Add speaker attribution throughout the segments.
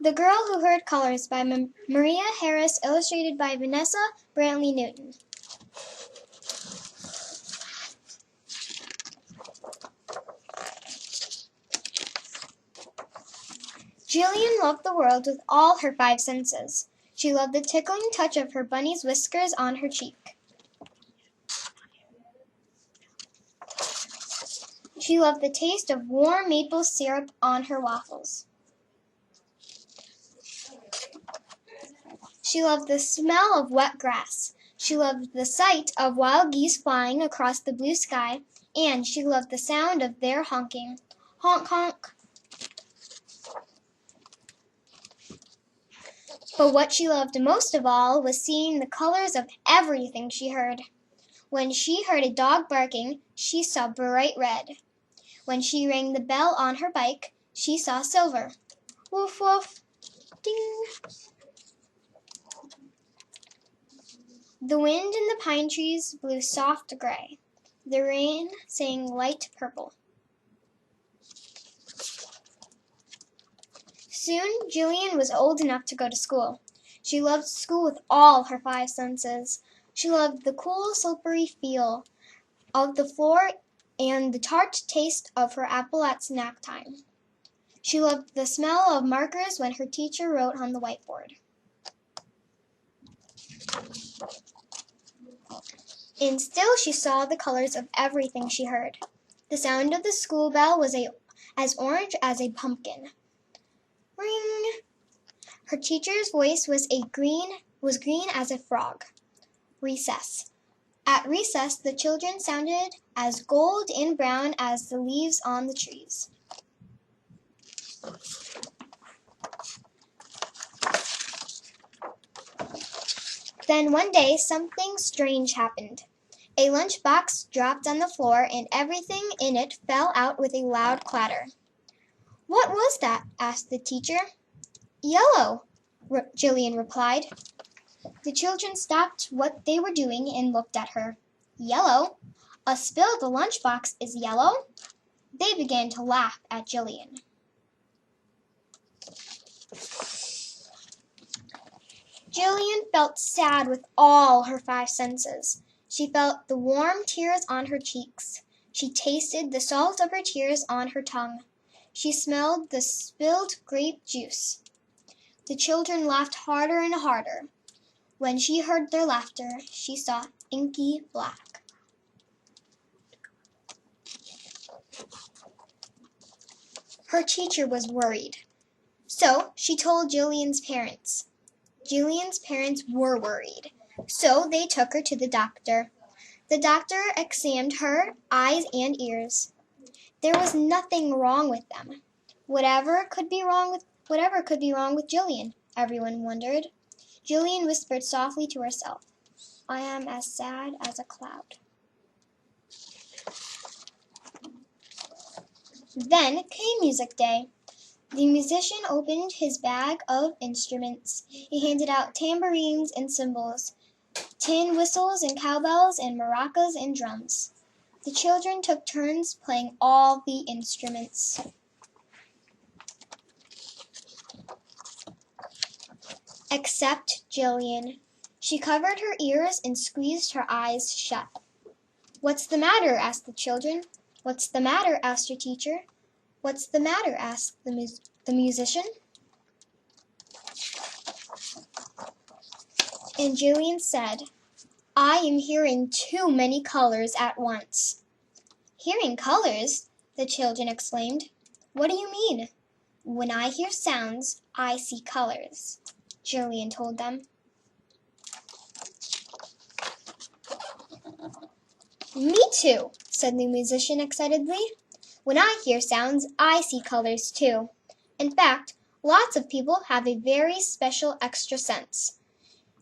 Speaker 1: The Girl Who Heard Colors by Maria Harris, illustrated by Vanessa Brantley Newton. Jillian loved the world with all her 5 senses. She loved the tickling touch of her bunny's whiskers on her cheek. She loved the taste of warm maple syrup on her waffles. She loved the smell of wet grass. She loved the sight of wild geese flying across the blue sky, and she loved the sound of their honking. Honk, honk. But what she loved most of all was seeing the colors of everything she heard. When she heard a dog barking, she saw bright red. When she rang the bell on her bike, she saw silver. Woof, woof, ding. The wind in the pine trees blew soft gray. The rain sang light purple. Soon Jillian was old enough to go to school. She loved school with all her 5 senses. She loved the cool, slippery feel of the floor and the tart taste of her apple at snack time. She loved the smell of markers when her teacher wrote on the whiteboard. And still she saw the colors of everything she heard. The sound of the school bell was as orange as a pumpkin. Ring! Her teacher's voice was green as a frog. Recess. At recess, the children sounded as gold and brown as the leaves on the trees. Then one day, something strange happened. A lunchbox dropped on the floor, and everything in it fell out with a loud clatter. "What was that?" asked the teacher. "Yellow," Jillian replied. The children stopped what they were doing and looked at her. "Yellow? A spilled lunchbox is yellow?" They began to laugh at Jillian. Jillian felt sad with all her 5 senses. She felt the warm tears on her cheeks. She tasted the salt of her tears on her tongue. She smelled the spilled grape juice. The children laughed harder and harder. When she heard their laughter, she saw inky black. Her teacher was worried. So she told Jillian's parents. Jillian's parents were worried. So they took her to the doctor. The doctor examined her eyes and ears. There was nothing wrong with them. Whatever could be wrong with Jillian? Everyone wondered. Jillian whispered softly to herself, "I am as sad as a cloud." Then came music day. The musician opened his bag of instruments. He handed out tambourines and cymbals, tin whistles and cowbells and maracas and drums. The children took turns playing all the instruments. Except Jillian. She covered her ears and squeezed her eyes shut. "What's the matter?" asked the children. "What's the matter?" asked her teacher. "What's the matter?" asked the musician. And Jillian said, "I am hearing too many colors at once." "Hearing colors?" the children exclaimed. "What do you mean?" "When I hear sounds, I see colors," Jillian told them. "Me too," said the musician excitedly. "When I hear sounds, I see colors too. In fact, lots of people have a very special extra sense.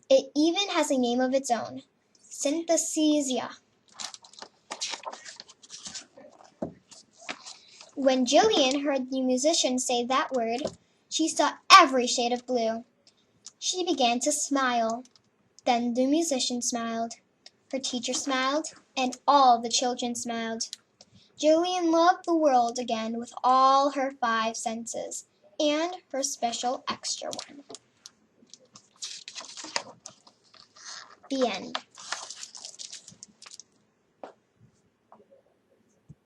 Speaker 1: It even has a name of its own, synesthesia." When Jillian heard the musician say that word, she saw every shade of blue. She began to smile. Then the musician smiled. Her teacher smiled, and all the children smiled. Jillian loved the world again with all her 5 senses. and her special extra one. The end.